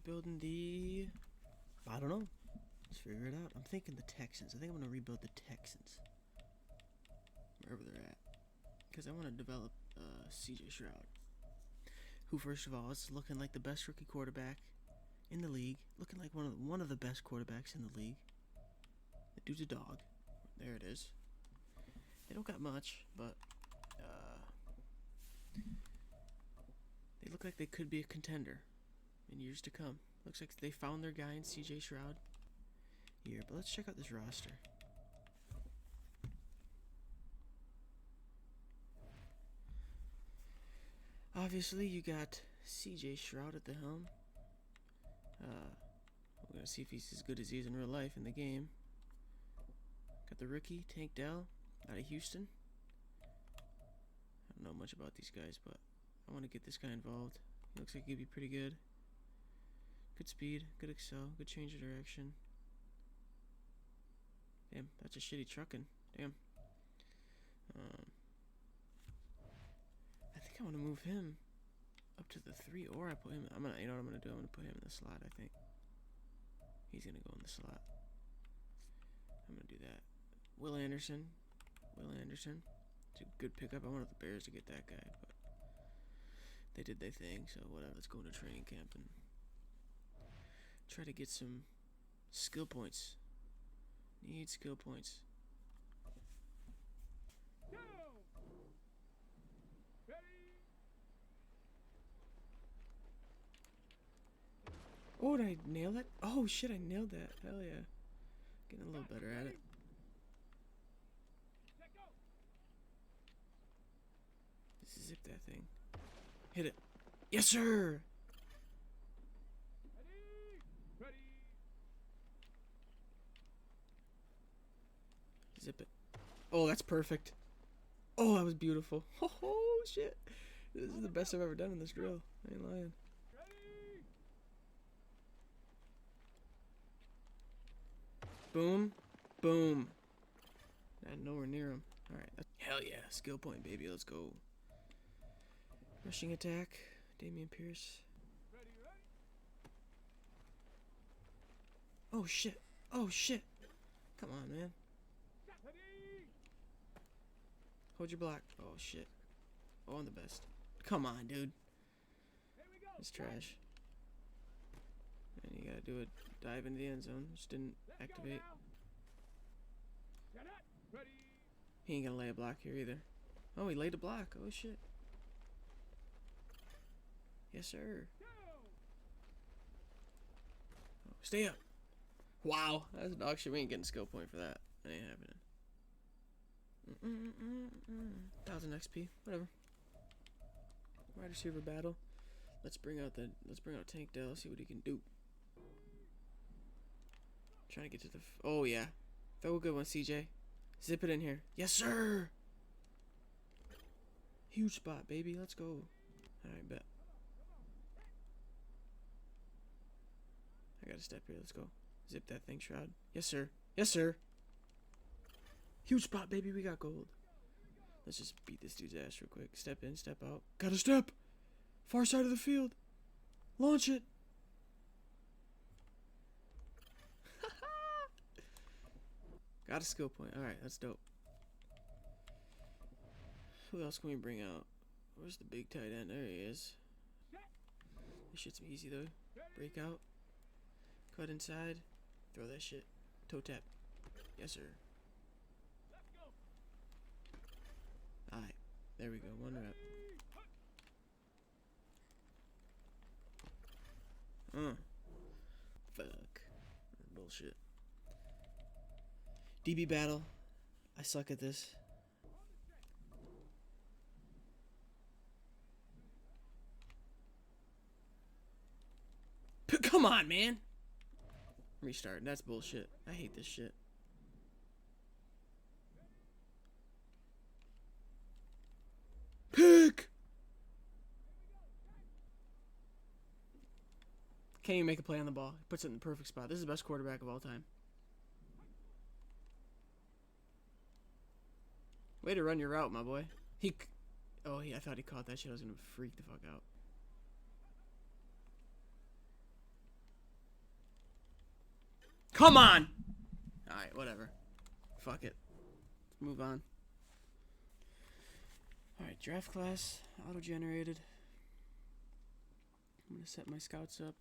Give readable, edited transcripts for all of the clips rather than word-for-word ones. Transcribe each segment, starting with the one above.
rebuilding the... I don't know. Let's figure it out. I'm thinking the Texans. I think I'm going to rebuild the Texans. Wherever they're at. Because I want to develop CJ Stroud. Who, first of all, is looking like the best rookie quarterback in the league. Looking like one of the best quarterbacks in the league. The dude's a dog. There it is. They don't got much, but they look like they could be a contender in years to come. Looks like they found their guy in CJ Stroud here. But let's check out this roster. Obviously, you got CJ Stroud at the helm. We're going to see if he's as good as he is in real life in the game. Got the rookie, Tank Dell, out of Houston. I don't know much about these guys, but I want to get this guy involved. He looks like he'd be pretty good. Good speed, good excel, good change of direction. Damn, that's a shitty trucking. Damn. I think I want to move him up to the 3, or I put him. You know what I'm gonna do? I'm gonna put him in the slot. I think he's gonna go in the slot. I'm gonna do that. Will Anderson. It's a good pickup. I wanted the Bears to get that guy, but they did their thing. So whatever. Let's go into training camp and try to get some skill points. Need skill points. Oh, did I nail it? Oh shit, I nailed that. Hell yeah. Getting a little better at it. Zip that thing. Hit it. Yes, sir! Zip it. Oh, that's perfect. Oh, that was beautiful. Oh, shit. This is the best I've ever done in this drill. I ain't lying. Boom. Boom. Nowhere near him. Alright. Hell yeah. Skill point, baby. Let's go. Rushing attack. Damian Pierce. Oh, shit. Oh, shit. Come on, man. Hold your block. Oh, shit. Oh, I'm the best. Come on, dude. It's trash. And you gotta do a dive in the end zone, which didn't activate. He ain't gonna lay a block here either. Oh, he laid a block. Oh, shit. Yes, sir. Oh, stay up. Wow. That's dog shit. We ain't getting skill point for that. That ain't happening. 1000 XP. Whatever. Wide receiver battle. Let's bring out Tank Dell. See what he can do. Trying to get to the. Oh yeah. Throw a good one, CJ. Zip it in here. Yes, sir. Huge spot, baby. Let's go. Alright, bet. I gotta step here. Let's go. Zip that thing, Shroud. Yes, sir. Yes, sir. Huge spot, baby. We got gold. Let's just beat this dude's ass real quick. Step in, step out. Gotta step. Far side of the field. Launch it. Got a skill point. Alright, that's dope. Who else can we bring out? Where's the big tight end? There he is. This shit's easy though. Break out. Cut inside. Throw that shit. Toe tap. Yes, sir. Alright. There we go. 1 rep. Fuck. Bullshit. DB battle. I suck at this. Come on, man. Restart. That's bullshit. I hate this shit. Pick. Can't even make a play on the ball. He puts it in the perfect spot. This is the best quarterback of all time. Way to run your route, my boy. I thought he caught that shit. I was gonna freak the fuck out. Come on! Alright, whatever. Fuck it. Let's move on. Alright, draft class. Auto-generated. I'm gonna set my scouts up.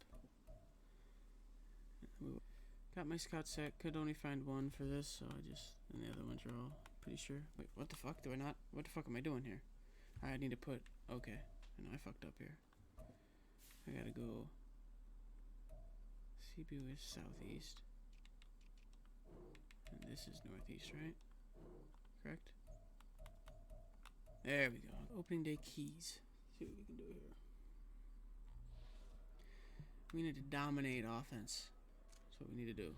Got my scout set. Could only find one for this, so and the other ones are all pretty sure. Wait, what the fuck? Do I not? What the fuck am I doing here? I need to put, okay. I know I fucked up here. I gotta go CB is southeast. And this is northeast, right? Correct? There we go. Opening day keys. See what we can do here. We need to dominate offense. That's what we need to do.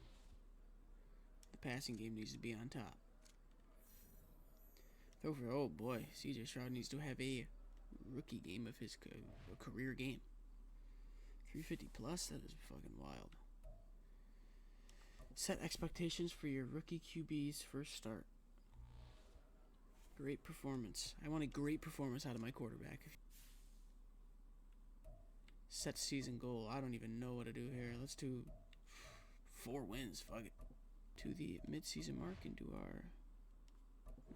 The passing game needs to be on top. Over, oh boy, CJ Stroud needs to have a rookie game of his career game. 350 plus, that is fucking wild. Set expectations for your rookie QB's first start. Great performance. I want a great performance out of my quarterback. Set season goal. I don't even know what to do here. Let's do 4 wins. Fuck it. To the mid-season mark and do our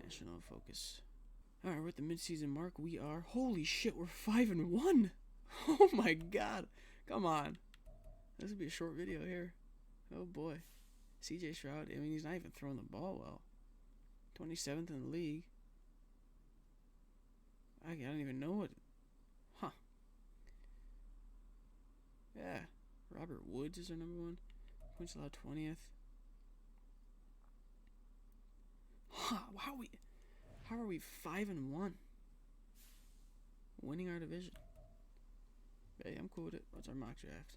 national focus. Alright, we're at the mid-season mark. We are... Holy shit, we're 5-1. Oh my god. Come on. This will be a short video here. Oh boy. CJ Stroud, I mean, he's not even throwing the ball well. 27th in the league. I don't even know what... Huh. Yeah. Robert Woods is our number 1. Points allowed 20th. Huh. How are we 5-1? Winning our division. Hey, I'm cool with it. What's our mock draft?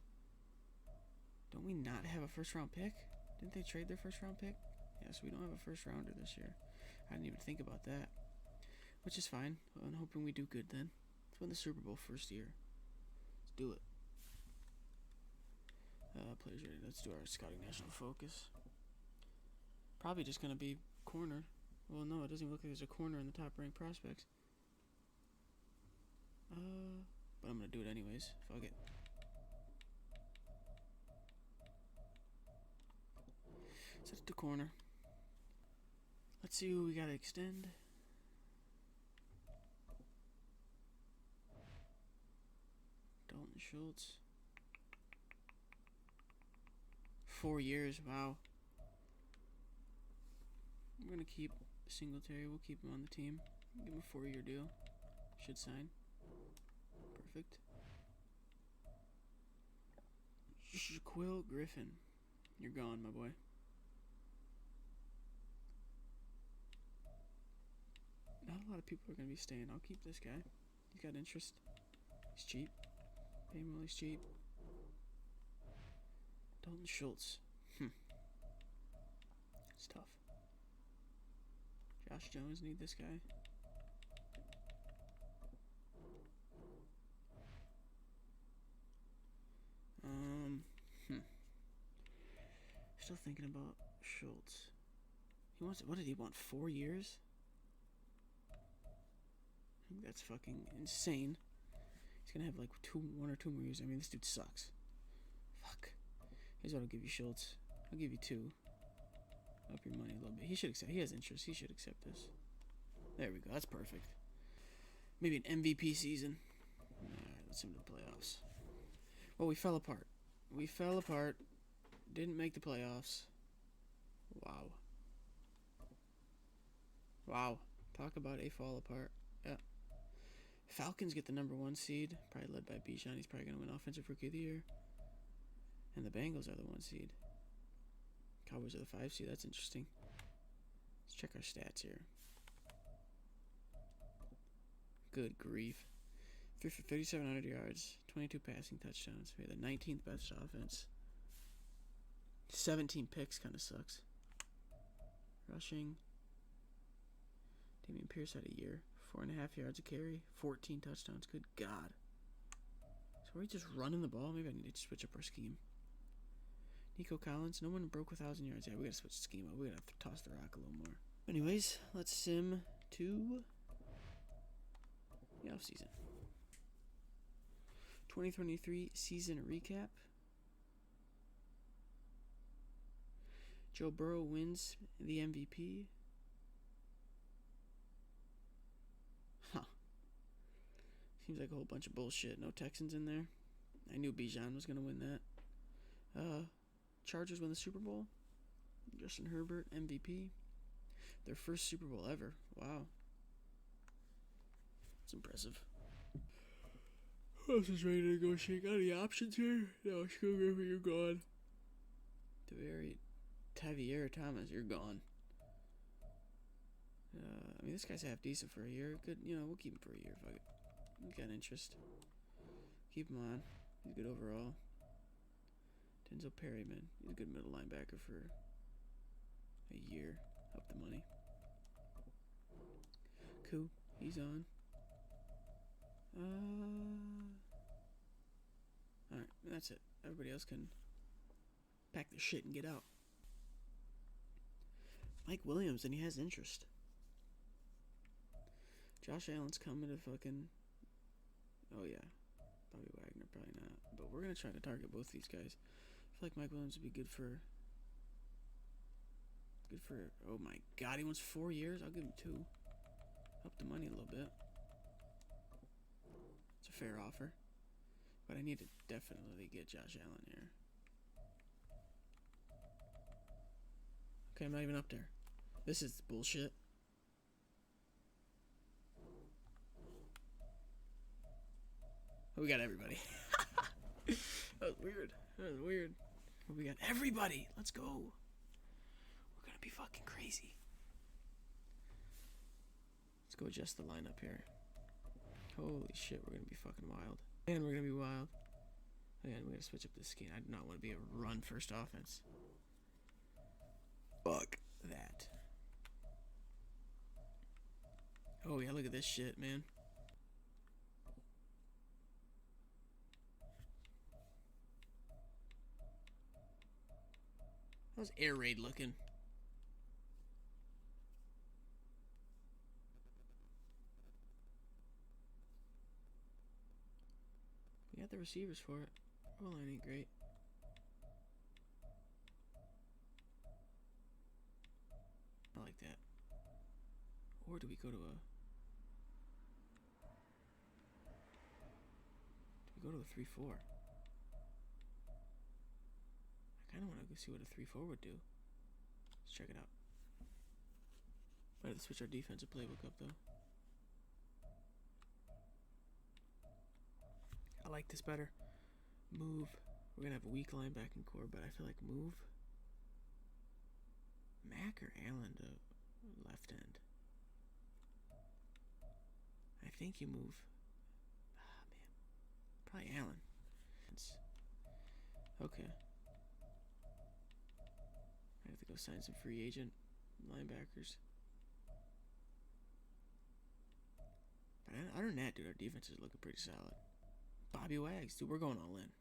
Don't we not have a first round pick? Didn't they trade their first round pick? Yeah, so we don't have a first rounder this year. I didn't even think about that. Which is fine. Well, I'm hoping we do good then. Let's win the Super Bowl first year. Let's do it. Players ready. Let's do our scouting national focus. Probably just going to be corner. Well, no, it doesn't even look like there's a corner in the top ranked prospects. But I'm going to do it anyways. Fuck it. Set it to corner. Let's see who we got to extend. Dalton Schultz. 4 years, wow. We're going to keep Singletary. We'll keep him on the team. Give him a 4-year deal. Should sign. Perfect. Shaquille Griffin. You're gone, my boy. Not a lot of people are going to be staying. I'll keep this guy. He's got interest. He's cheap. Pay him while he's cheap. Dalton Schultz. It's tough. Josh Jones, need this guy. Still thinking about Schultz. He wants, what did he want, 4 years? I think that's fucking insane. He's gonna have like 1 or 2 more years. I mean, this dude sucks. Fuck. Here's what I'll give you, Schultz. I'll give you 2. Up your money a little bit. He should accept. He has interest. He should accept this. There we go. That's perfect. Maybe an MVP season. Alright, let's send him to the playoffs. Well, we fell apart. We fell apart. Didn't make the playoffs. Wow. Wow. Talk about a fall apart. Yeah. Falcons get the number 1 seed. Probably led by Bijan. He's probably going to win Offensive Rookie of the Year. And the Bengals are the 1 seed. Cowboys are the 5 seed. That's interesting. Let's check our stats here. Good grief. 3 for 3,700 yards. 22 passing touchdowns. We had the 19th best offense. 17 picks kind of sucks. Rushing. Damian Pierce had a year. 4.5 yards a carry. 14 touchdowns. Good God. So are we just running the ball? Maybe I need to switch up our scheme. Nico Collins. No one broke 1,000 yards. Yeah, we gotta switch the scheme up. We gotta toss the rock a little more. Anyways, let's sim to the offseason. 2023 season recap. Joe Burrow wins the MVP. Huh. Seems like a whole bunch of bullshit. No Texans in there. I knew Bijan was going to win that. Chargers win the Super Bowl. Justin Herbert, MVP. Their first Super Bowl ever. Wow. It's impressive. Who else is ready to negotiate? Got any options here? No, Screw Griffin, you're gone. Tavier Thomas, you're gone. I mean, this guy's half decent for a year. Good, we'll keep him for a year. Fuck it. We got interest. Keep him on. He's good overall. Denzel Perryman. He's a good middle linebacker for a year. Up the money. Cool. He's on. Alright, that's it. Everybody else can pack their shit and get out. Mike Williams, and he has interest. Josh Allen's coming to fucking... Oh, yeah. Bobby Wagner, probably not. But we're going to try to target both these guys. I feel like Mike Williams would be good for... Oh, my God. He wants 4 years? I'll give him 2. Up the money a little bit. It's a fair offer. But I need to definitely get Josh Allen here. Okay, I'm not even up there. This is bullshit. Oh, we got everybody. That was weird. We got everybody. Let's go. We're gonna be fucking crazy. Let's go adjust the lineup here. Holy shit, we're gonna be fucking wild. And we're gonna be wild. And we gotta switch up the scheme. I do not want to be a run first offense. Fuck that. Oh yeah, look at this shit, man. How's air raid looking? We got the receivers for it. Well, that ain't great. I like that. Or do we go to a... Do we go to a 3-4? I kind of want to go see what a 3-4 would do. Let's check it out. Might have to switch our defensive playbook up, though. I like this better. Move. We're going to have a weak linebacking core, but I feel like move Mack or Allen to left end. I think you move. Ah, man. Probably Allen. Okay. I have to go sign some free agent linebackers. But other than that, dude, our defense is looking pretty solid. Bobby Wags, dude, we're going all in.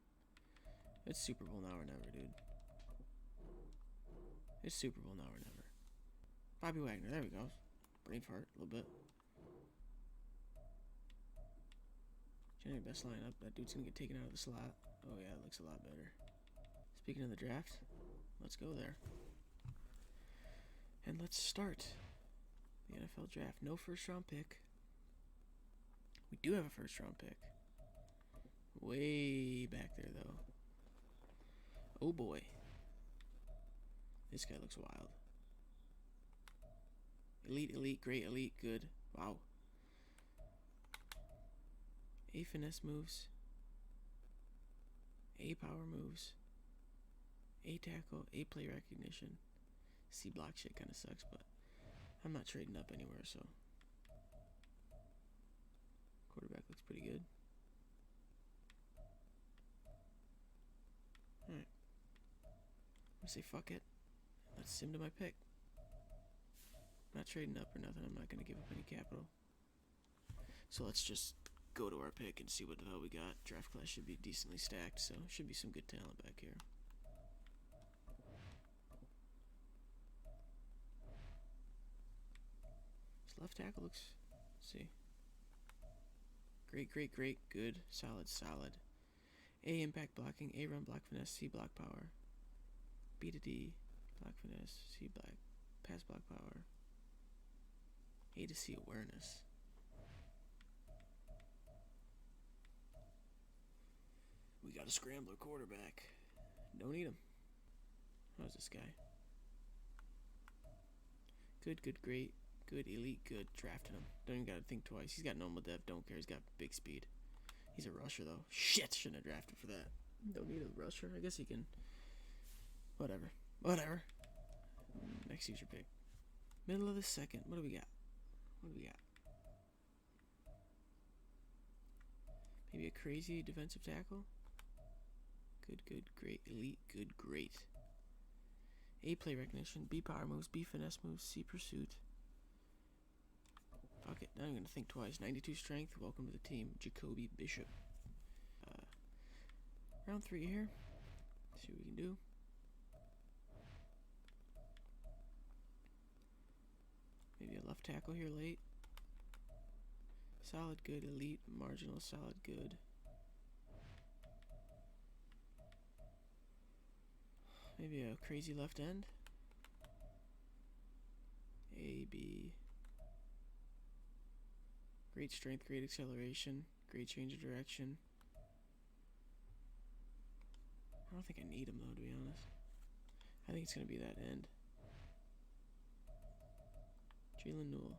It's Super Bowl now or never, dude. It's Super Bowl now or never. Bobby Wagner, there we go. Brain fart, a little bit. Generally best lineup. That dude's gonna get taken out of the slot. Oh yeah, it looks a lot better. Speaking of the draft, let's go there. And let's start the NFL draft. No first round pick. We do have a first round pick. Way back there, though. Oh, boy. This guy looks wild. Elite, great, elite, good. Wow. A finesse moves. A power moves. A tackle. A play recognition. C block shit kind of sucks, but I'm not trading up anywhere, so. Quarterback looks pretty good. Alright. I'm gonna say fuck it. Let's sim to my pick. I'm not trading up or nothing. I'm not gonna give up any capital. So let's just go to our pick and see what the hell we got. Draft class should be decently stacked, so should be some good talent back here. This left tackle looks, let's see. Great, good, solid. A impact blocking, A run block finesse, C block power. B to D, Block finesse, C black, pass block power, A to C awareness. We got a scrambler quarterback. Don't need him. How's this guy? Good, good, great, good, elite, good. Drafting him. Don't even gotta think twice. He's got normal dev. Don't care. He's got big speed. He's a rusher though. Shit, shouldn't have drafted for that. Don't need a rusher. I guess he can. Whatever. Whatever. Next user pick. Middle of the second. What do we got? What do we got? Maybe a crazy defensive tackle? Good, good, great, elite, good, great. A play recognition, B power moves, B finesse moves, C pursuit. Fuck it, now I'm gonna think twice. 92 strength, welcome to the team. Jacoby Bishop. Round 3 here. See what we can do. Maybe a left tackle here late. Solid, good, elite, marginal, solid, good. Maybe a crazy left end. A, B. Great strength, great acceleration, great change of direction. I don't think I need him though, to be honest. I think it's going to be that end. Jalen Newell.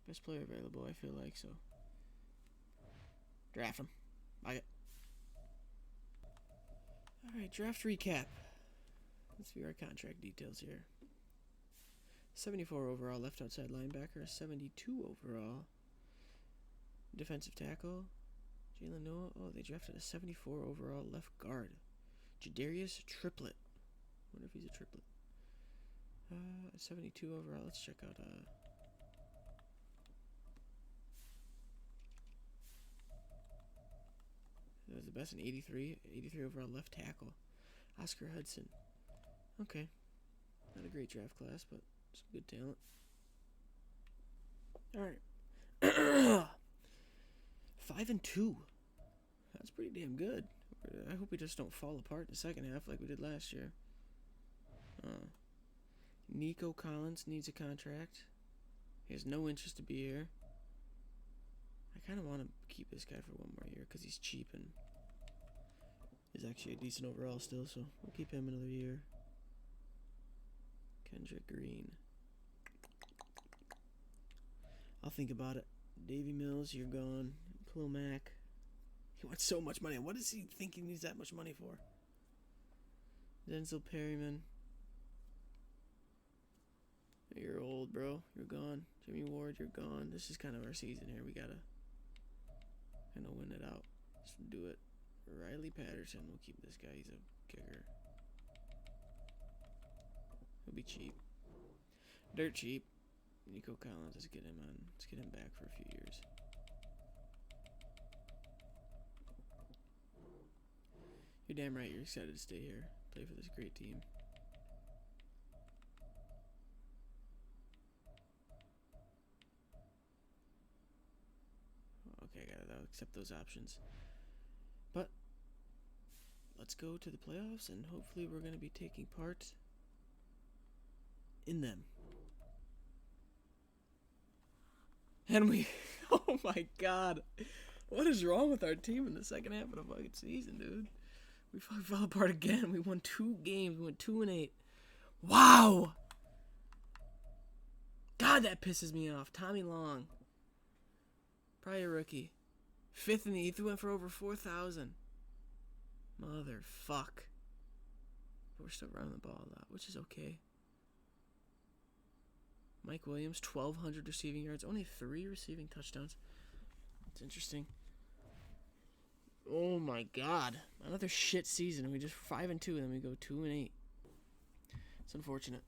Best player available, I feel like, so. Draft him. Buy it. Alright, draft recap. Let's view our contract details here. 74 overall left outside linebacker. 72 overall defensive tackle. Jalen Newell. Oh, they drafted a 74 overall left guard. Jadarius Triplet. Wonder if he's a triplet. 72 overall. Let's check out that was the best in 83 overall left tackle. Oscar Hudson. Okay. Not a great draft class, but some good talent. Alright. 5-2. That's pretty damn good. I hope we just don't fall apart in the second half like we did last year. Nico Collins needs a contract. He has no interest to be here. I kind of want to keep this guy for one more year because he's cheap and is actually a decent overall still, so we'll keep him another year. Kendrick Green. I'll think about it. Davy Mills, you're gone. Khalil Mack. He wants so much money. What does he think he needs that much money for? Denzel Perryman. You're old, bro. You're gone. Jimmy Ward, you're gone. This is kind of our season here. We gotta kind of win it out. Just do it. Riley Patterson. We'll keep this guy. He's a kicker. He'll be cheap. Dirt cheap. Nico Collins. Let's get him on. Let's get him back for a few years. You're damn right. You're excited to stay here. Play for this great team. Okay, I gotta accept those options. But let's go to the playoffs, and hopefully we're going to be taking part in them. And we... Oh my god. What is wrong with our team in the second half of the fucking season, dude? We fucking fell apart again. We won 2 games. We went 2-8. Wow! God, that pisses me off. Tommy Long. Probably a rookie. 5th in the E3, went for over 4,000. Motherfuck. But we're still running the ball a lot, which is okay. Mike Williams, 1,200 receiving yards. Only 3 receiving touchdowns. It's interesting. Oh my god. Another shit season. We just 5-2, and then we go 2-8. It's unfortunate.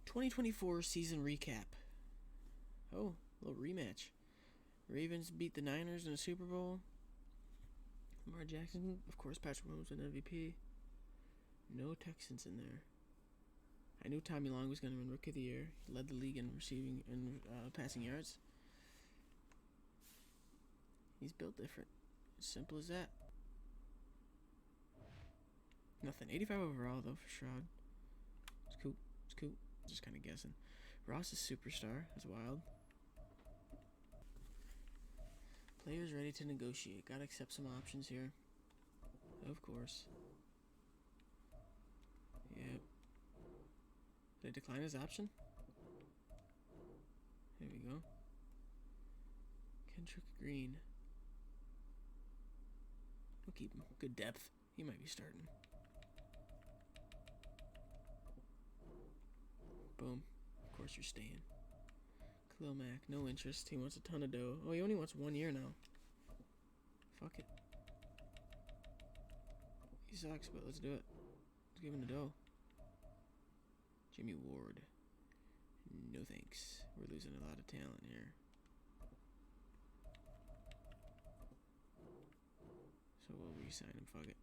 2024 season recap. Oh, a little rematch. Ravens beat the Niners in the Super Bowl. Lamar Jackson, of course, Patrick Mahomes won MVP. No Texans in there. I knew Tommy Long was going to win Rookie of the Year. He led the league in receiving and passing yards. He's built different. As simple as that. Nothing. 85 overall, though, for Shroud. It's cool. It's cool. Just kind of guessing. Ross is superstar. That's wild. Players ready to negotiate. Gotta accept some options here. Of course. Yep. Did I decline his option? There we go. Kendrick Green. We'll keep him. Good depth. He might be starting. Boom. Of course you're staying. Khalil Mack, no interest. He wants a ton of dough. Oh, he only wants 1 year now. Fuck it. He sucks, but let's do it. Let's give him the dough. Jimmy Ward. No thanks. We're losing a lot of talent here. So we'll re-sign him. Fuck it.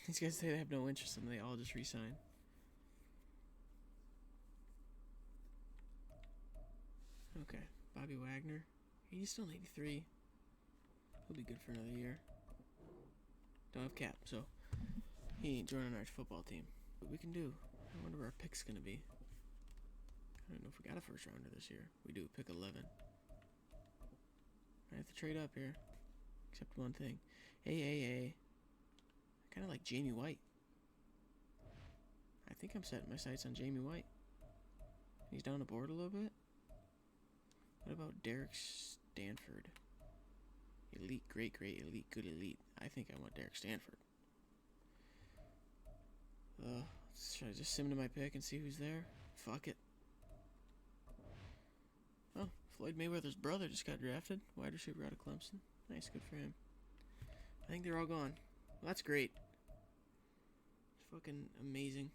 These guys say they have no interest and they all just re-sign. Okay. Bobby Wagner. He's still an 83. He'll be good for another year. Don't have cap, so he ain't joining our football team. What we can do. I wonder where our pick's gonna be. I don't know if we got a first rounder this year. We do. Pick 11. I have to trade up here. Except one thing. I kind of like Jamie White. I think I'm setting my sights on Jamie White. He's down the board a little bit. What about Derek Stanford? Elite, great, elite, good, elite. I think I want Derek Stanford. Should I just sim to my pick and see who's there? Fuck it. Oh, Floyd Mayweather's brother just got drafted. Wide receiver out of Clemson. Nice, good for him. I think they're all gone. Well, that's great. It's fucking amazing.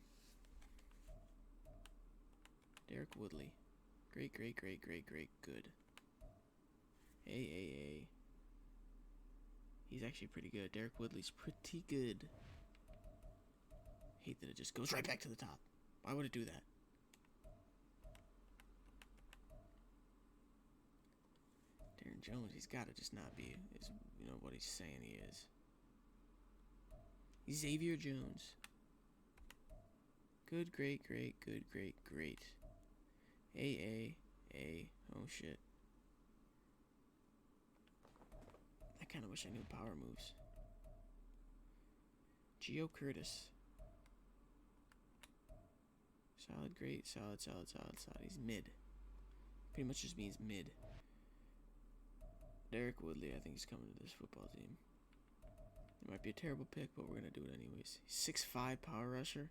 Derek Woodley. Great, good. He's actually pretty good. Derek Woodley's pretty good. Hate that it just goes right back to the top. Why would it do that? Darren Jones, he's got to just not be, what he's saying he is. Xavier Jones. Good, great. Oh shit. I kind of wish I knew power moves. Geo Curtis. Solid, great, solid. He's mid. Pretty much just means mid. Derek Woodley, I think he's coming to this football team. It might be a terrible pick, but we're going to do it anyways. 6'5" power rusher.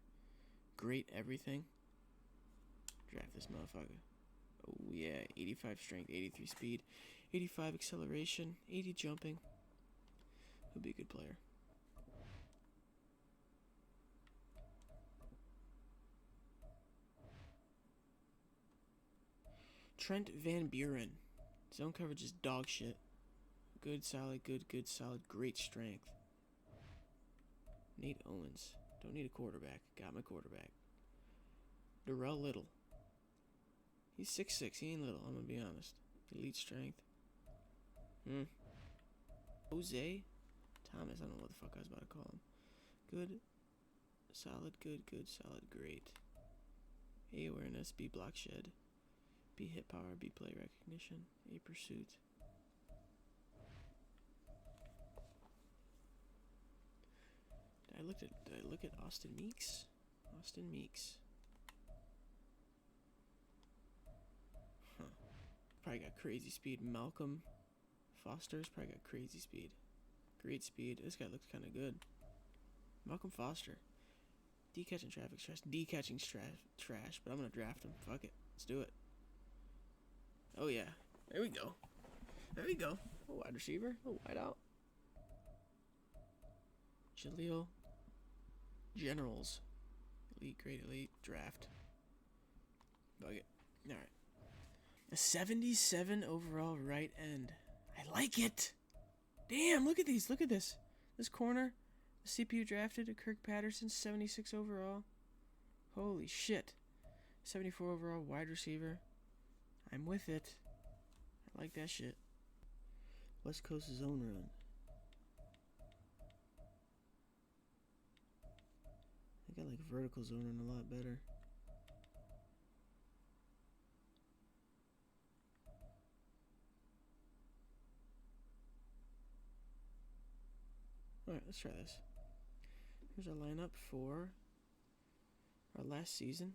Great everything. Draft this motherfucker. Oh yeah, 85 strength, 83 speed, 85 acceleration, 80 jumping. He'll be a good player. Trent Van Buren. Zone coverage is dog shit. Good, solid, good, solid, great strength. Nate Owens. Don't need a quarterback. Got my quarterback. Darrell Little. He's 6'6". He ain't little, I'm gonna be honest. Elite strength. Jose Thomas. I don't know what the fuck I was about to call him. Good. Solid, good, solid, great. A awareness, B block shed. B hit power, B play recognition, A pursuit. Did I look at Austin Meeks? Austin Meeks. Huh. Probably got crazy speed. Malcolm Foster's probably got crazy speed. Great speed. This guy looks kind of good. Malcolm Foster. D catching traffic trash. D catching trash, but I'm going to draft him. Fuck it. Let's do it. Oh, yeah. There we go. A wide receiver. A wide out. Jaleel Generals. Elite, great, elite. Draft. Fuck it. Alright. A 77 overall right end. I like it. Damn, look at these. Look at this. This corner. The CPU drafted. Kirk Patterson, 76 overall. Holy shit. 74 overall wide receiver. I'm with it. I like that shit. West Coast zone run. I got like vertical zone run a lot better. Alright, let's try this. Here's our lineup for our last season.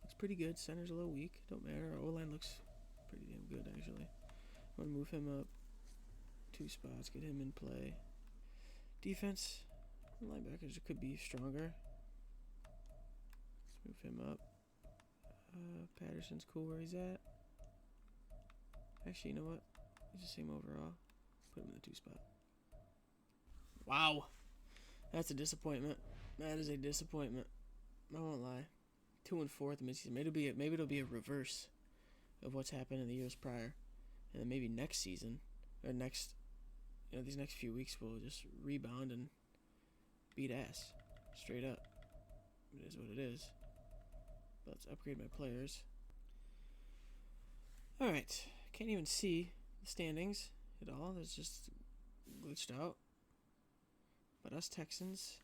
Looks pretty good. Center's a little weak. Don't matter. Our O-line looks pretty damn good, actually. I'm going to move him up 2 spots, get him in play. Defense, linebackers could be stronger. Let's move him up. Patterson's cool where he's at. Actually, you know what? He's the same overall. Put him in the 2 spot. Wow. That's a disappointment. That is a disappointment. I won't lie. 2 and 4 at the midseason. Maybe it'll be a reverse of what's happened in the years prior. And then maybe next season, or these next few weeks we'll just rebound and beat ass. Straight up. It is what it is. But let's upgrade my players. Alright. Can't even see the standings at all. It's just glitched out. But us Texans.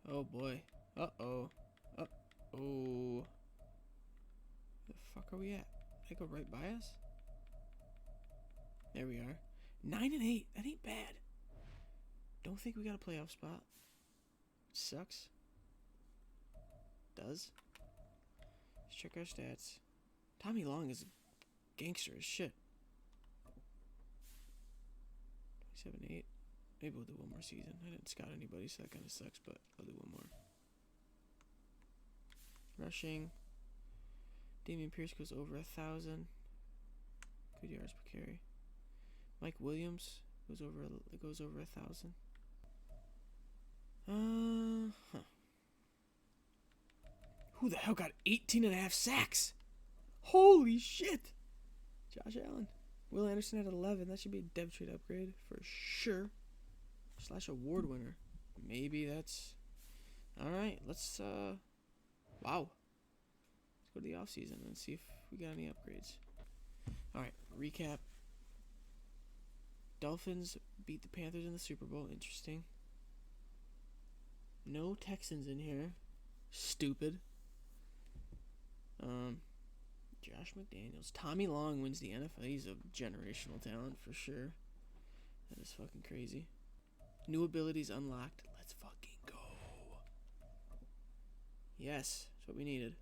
Oh boy. Uh-oh. Uh-oh. The fuck are we at? Did I go right by us? There we are. 9 and 8. That ain't bad. Don't think we got a playoff spot. Sucks. Does. Let's check our stats. Tommy Long is a gangster as shit. 27-8. Maybe we'll do one more season. I didn't scout anybody, so that kind of sucks, but I'll do one more. Rushing. Damian Pierce goes over 1,000. Good yards per carry. Mike Williams goes over 1,000. Who the hell got 18.5 sacks? Holy shit! Josh Allen. Will Anderson had 11. That should be a depth chart upgrade for sure. / award winner. Maybe that's... Alright, let's, wow. Let's go to the offseason and see if we got any upgrades. Alright, recap. Dolphins beat the Panthers in the Super Bowl. Interesting. No Texans in here. Stupid. Josh McDaniels. Tommy Long wins the NFL. He's a generational talent for sure. That is fucking crazy. New abilities unlocked. Let's fucking go. Yes, that's what we needed.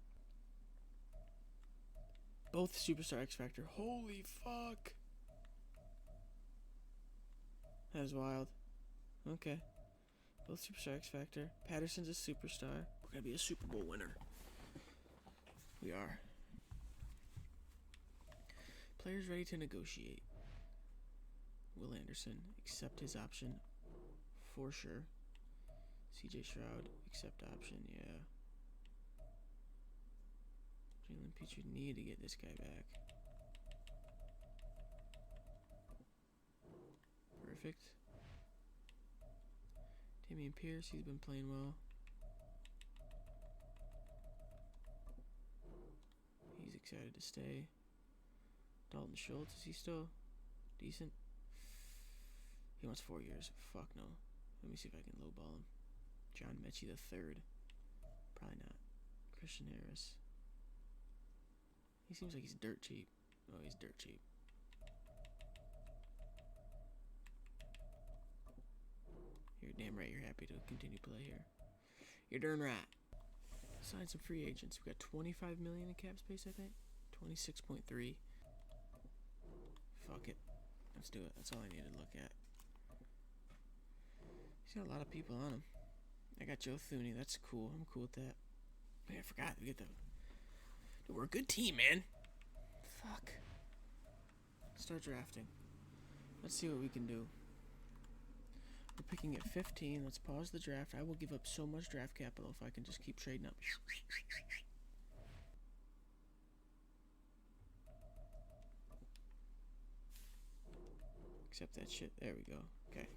Both Superstar X Factor. Holy fuck. That is wild. Okay. Both Superstar X Factor. Patterson's a superstar. We're going to be a Super Bowl winner. We are. Players ready to negotiate. Will Anderson, accept his option for sure. CJ Stroud, accept option, yeah. Jalen Petrie need to get this guy back. Perfect. Damian Pierce, he's been playing well. He's excited to stay. Dalton Schultz, is he still decent? He wants 4 years. Fuck no. Let me see if I can lowball him. John Mechie III. Probably not. Christian Harris. He seems like he's dirt cheap. Oh, he's dirt cheap. You're damn right you're happy to continue play here. You're darn right. Sign some free agents. We got 25 million in cap space, I think. 26.3. Fuck it. Let's do it. That's all I need to look at. He's got a lot of people on him. I got Joe Thuney. That's cool. I'm cool with that. Man, I forgot. We get the... Dude, we're a good team, man. Fuck. Start drafting. Let's see what we can do. We're picking at 15. Let's pause the draft. I will give up so much draft capital if I can just keep trading up. Accept that shit. There we go. Okay.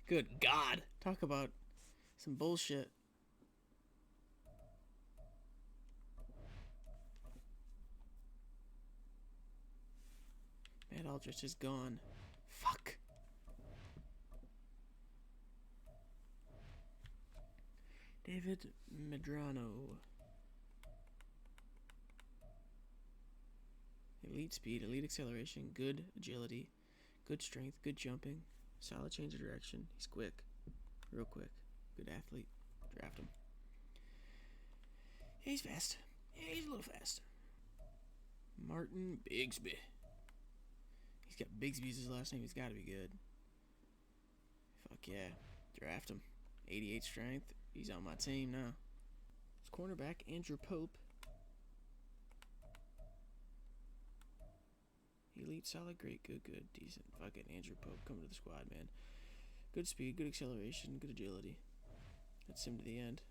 Good God. Talk about some bullshit. Aldrich is gone. Fuck. David Medrano. Elite speed, elite acceleration, good agility, good strength, good jumping, solid change of direction. He's quick. Real quick. Good athlete. Draft him. Yeah, he's fast. Yeah, he's a little fast. Martin Bigsby. He's got Bigsby as his last name. He's got to be good. Fuck yeah. Draft him. 88 strength. He's on my team now. It's cornerback Andrew Pope. Elite, solid, great, good, decent. Fuck it, Andrew Pope, come to the squad, man. Good speed, good acceleration, good agility. That's him to the end.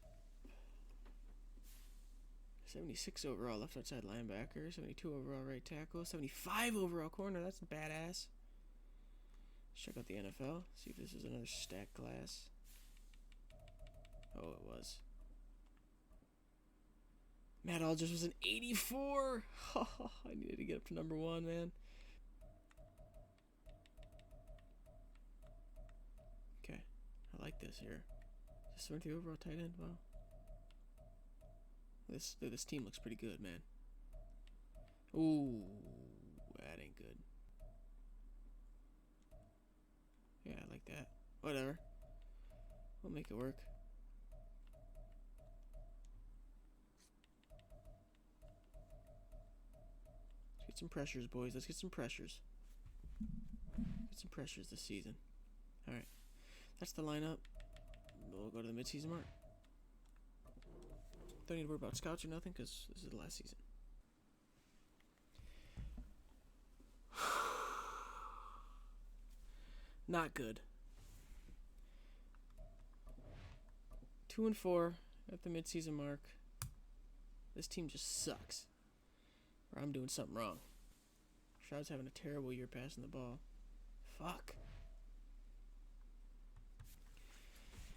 76 overall left outside linebacker, 72 overall right tackle, 75 overall corner. That's badass. Let's check out the NFL. See if this is another stack class. Oh, it was. Matt Aldrich was an 84. I needed to get up to number 1, man. Okay, I like this here. Just sort the overall tight end. Wow. This team looks pretty good, man. Ooh, that ain't good. Yeah, I like that. Whatever. We'll make it work. Let's get some pressures, boys. Let's get some pressures. Get some pressures this season. Alright. That's the lineup. We'll go to the midseason mark. Don't need to worry about scouts or nothing because this is the last season. Not good. 2-4 at the midseason mark. This team just sucks. Or I'm doing something wrong. Shroud's having a terrible year passing the ball. Fuck.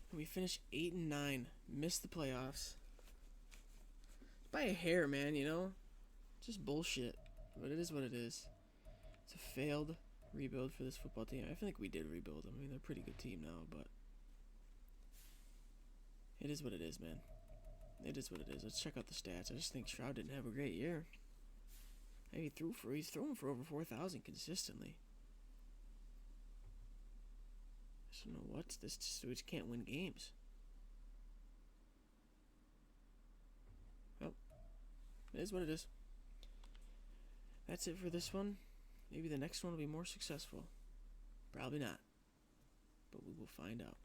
And we finished 8-9. Missed the playoffs. By a hair, man, you know? Just bullshit. But it is what it is. It's a failed rebuild for this football team. I feel like we did rebuild them. I mean, they're a pretty good team now, but it is what it is, man. It is what it is. Let's check out the stats. I just think Shroud didn't have a great year. I mean, he's throwing for over 4,000 consistently. I don't know what's this. We just can't win games. Well, it is what it is. That's it for this one. Maybe the next one will be more successful. Probably not. But we will find out.